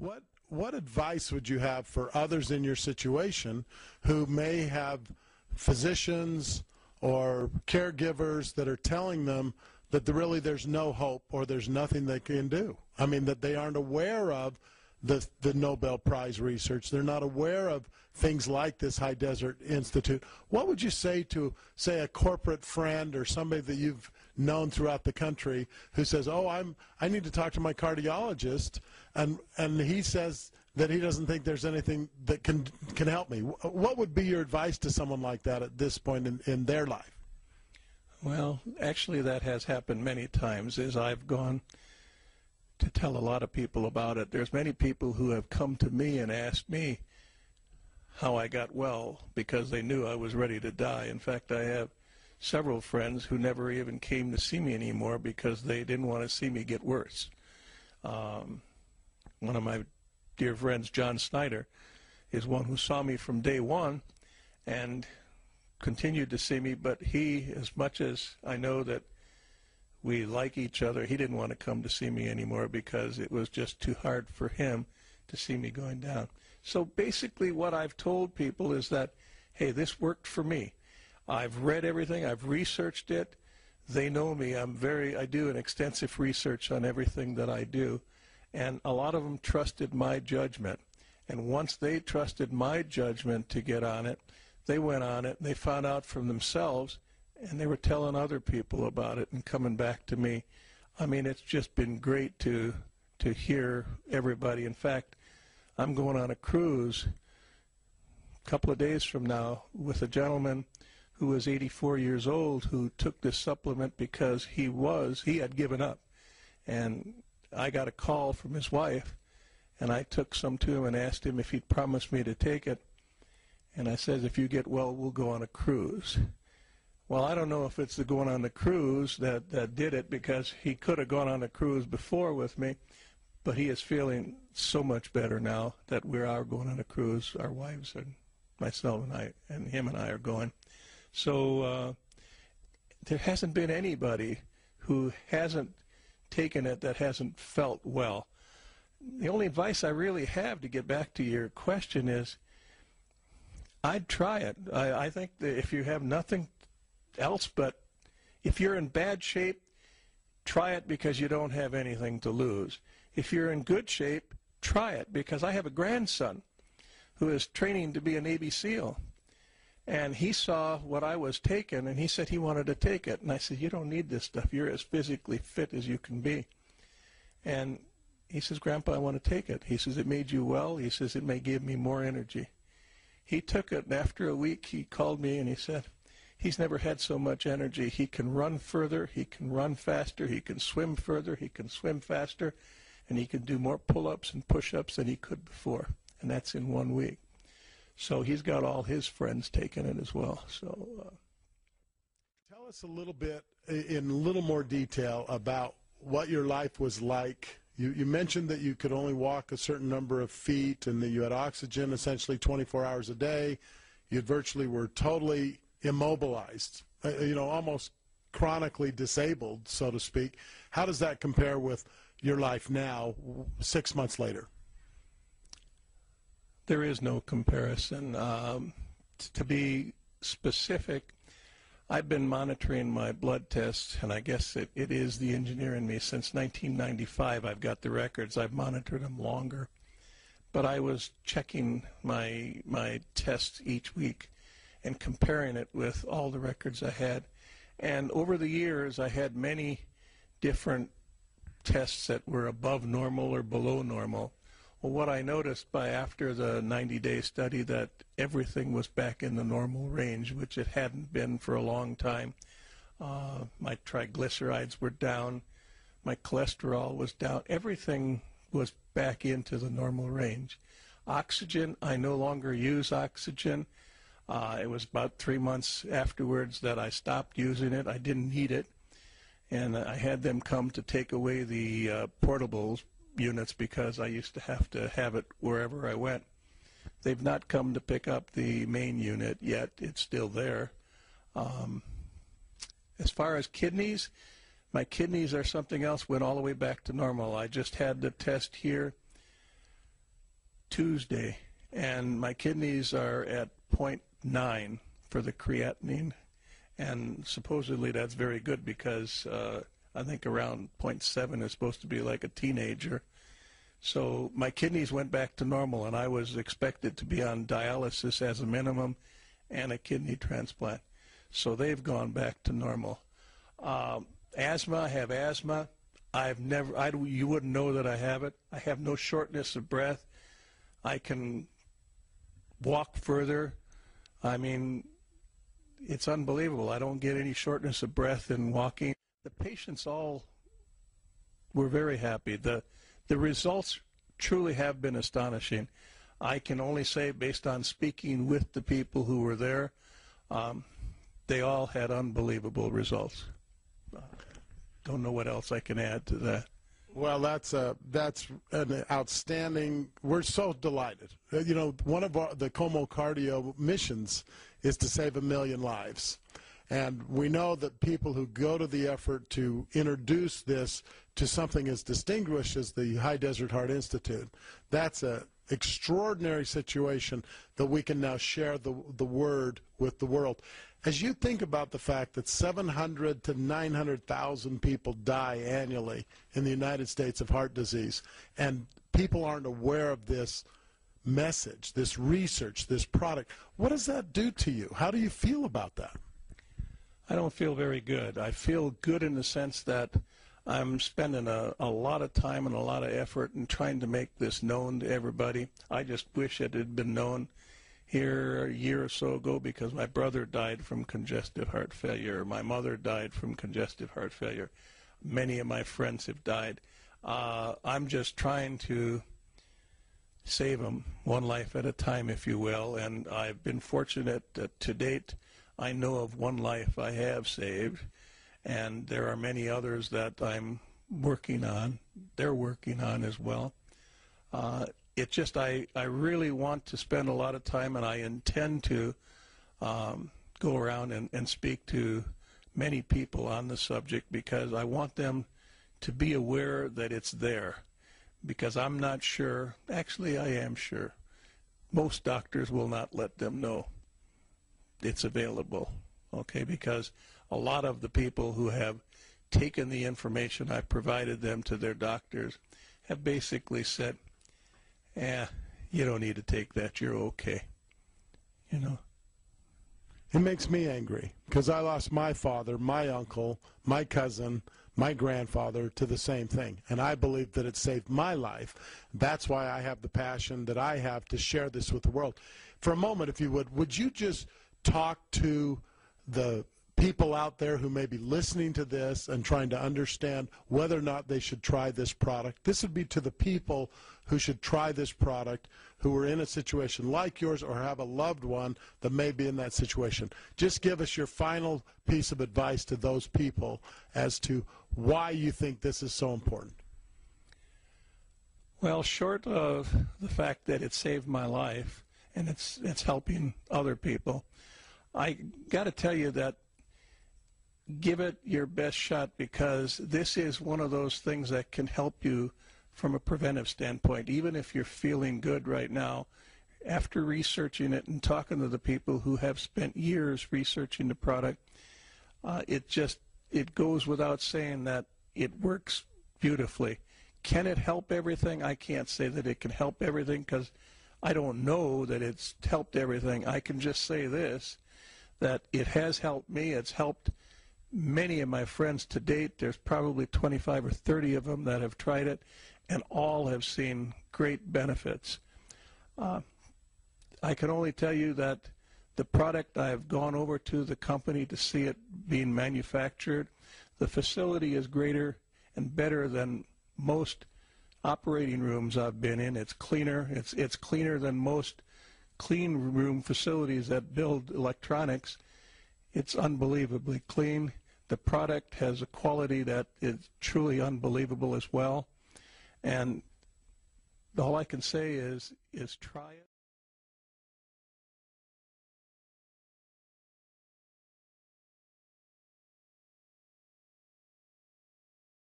What advice would you have for others in your situation who may have physicians or caregivers that are telling them that really there's no hope or there's nothing they can do? I mean, that they aren't aware of the Nobel Prize research. They're not aware of things like this High Desert Institute. What would you say to, say, a corporate friend or somebody that you've known throughout the country who says, oh, I need to talk to my cardiologist, and he says that he doesn't think there's anything that can help me? What would be your advice to someone like that at this point in their life? Well, actually that has happened many times as I've gone to tell a lot of people about it. There's many people who have come to me and asked me how I got well because they knew I was ready to die. In fact, I have several friends who never even came to see me anymore because they didn't want to see me get worse. One of my dear friends, John Snyder, is one who saw me from day one and continued to see me, but he, as much as I know that we like each other, he didn't want to come to see me anymore because it was just too hard for him to see me going down. So basically what I've told people is that, hey, this worked for me. I've read everything, I've researched it. They know me. I do an extensive research on everything that I do. And a lot of them trusted my judgment. And once they trusted my judgment to get on it, they went on it, and they found out from themselves, and they were telling other people about it and coming back to me. I mean, it's just been great to hear everybody. In fact, I'm going on a cruise a couple of days from now with a gentleman who was 84 years old who took this supplement because he had given up. And I got a call from his wife, and I took some to him and asked him if he'd promise me to take it. And I said, if you get well, we'll go on a cruise. Well, I don't know if it's the going on the cruise that did it, because he could have gone on a cruise before with me, but he is feeling so much better now that we are going on a cruise. Our wives and myself and I and him and I are going. So there hasn't been anybody who hasn't taken it that hasn't felt well. The only advice I really have, to get back to your question, is I'd try it. I think that if you have nothing else, but if you're in bad shape, try it because you don't have anything to lose. If you're in good shape, try it, because I have a grandson who is training to be a Navy SEAL, and he saw what I was taking, and he said he wanted to take it. And I said, you don't need this stuff. You're as physically fit as you can be. And he says, Grandpa, I want to take it. He says, it made you well. He says, it may give me more energy. He took it, and after a week he called me and he said, he's never had so much energy. He can run further, he can run faster, he can swim further, he can swim faster, and he can do more pull-ups and push-ups than he could before. And that's in 1 week. So he's got all his friends taking it as well. So tell us a little bit, in a little more detail, about what your life was like. You mentioned that you could only walk a certain number of feet and that you had oxygen essentially 24 hours a day. You virtually were totally immobilized, almost chronically disabled, so to speak. How does that compare with your life now, 6 months later? There is no comparison. To be specific, I've been monitoring my blood tests, and I guess it is the engineer in me. Since 1995, I've got the records. I've monitored them longer. But I was checking my tests each week and comparing it with all the records I had. And over the years, I had many different tests that were above normal or below normal. Well, what I noticed after the 90-day study, that everything was back in the normal range, which it hadn't been for a long time. My triglycerides were down. My cholesterol was down. Everything was back into the normal range. Oxygen, I no longer use oxygen. It was about 3 months afterwards that I stopped using it. I didn't need it. And I had them come to take away the portable units because I used to have it wherever I went. They've not come to pick up the main unit yet. It's still there. As far as kidneys, my kidneys are something else, went all the way back to normal. I just had the test here Tuesday, and my kidneys are at 0.9 for the creatinine, and supposedly that's very good because I think around 0.7 is supposed to be like a teenager. So my kidneys went back to normal, and I was expected to be on dialysis as a minimum and a kidney transplant. So they've gone back to normal. Asthma, I have asthma. You wouldn't know that I have it. I have no shortness of breath. I can walk further. I mean, it's unbelievable. I don't get any shortness of breath in walking. The patients all were very happy. The results truly have been astonishing. I can only say, based on speaking with the people who were there, they all had unbelievable results. Don't know what else I can add to that. Well, that's an outstanding. We're so delighted. You know, one of the Como Cardio missions is to save 1 million lives. And we know that people who go to the effort to introduce this to something as distinguished as the High Desert Heart Institute, that's an extraordinary situation that we can now share the word with the world. As you think about the fact that 700 to 900,000 people die annually in the United States of heart disease, and people aren't aware of this message, this research, this product, what does that do to you? How do you feel about that? I don't feel very good. I feel good in the sense that I'm spending a lot of time and a lot of effort in trying to make this known to everybody. I just wish it had been known here a year or so ago, because my brother died from congestive heart failure. My mother died from congestive heart failure. Many of my friends have died. I'm just trying to save them one life at a time, if you will, and I've been fortunate that to date I know of one life I have saved, and there are many others that I'm working on. They're working on as well. It's just I really want to spend a lot of time, and I intend to go around and speak to many people on the subject, because I want them to be aware that it's there. Because I'm not sure, actually I am sure, most doctors will not let them know it's available, okay? Because a lot of the people who have taken the information I provided them to their doctors have basically said, you don't need to take that, you're okay, you know. It makes me angry, because I lost my father, my uncle, my cousin, my grandfather to the same thing, and I believe that it saved my life. That's why I have the passion that I have to share this with the world. For a moment, if you would you just talk to the people out there who may be listening to this and trying to understand whether or not they should try this product? This would be to the people who should try this product, who are in a situation like yours or have a loved one that may be in that situation. Just give us your final piece of advice to those people as to why you think this is so important. Well, short of the fact that it saved my life and it's helping other people, I got to tell you that give it your best shot, because this is one of those things that can help you from a preventive standpoint. Even if you're feeling good right now, after researching it and talking to the people who have spent years researching the product, it goes without saying that it works beautifully. Can it help everything? I can't say that it can help everything, because I don't know that it's helped everything. I can just say this, that it has helped me. It's helped many of my friends to date. There's probably 25 or 30 of them that have tried it, and all have seen great benefits. I can only tell you that the product, I've gone over to the company to see it being manufactured. The facility is greater and better than most operating rooms I've been in. It's cleaner. It's cleaner than most clean room facilities that build electronics. It's unbelievably clean. The product has a quality that is truly unbelievable as well. And all I can say is try it.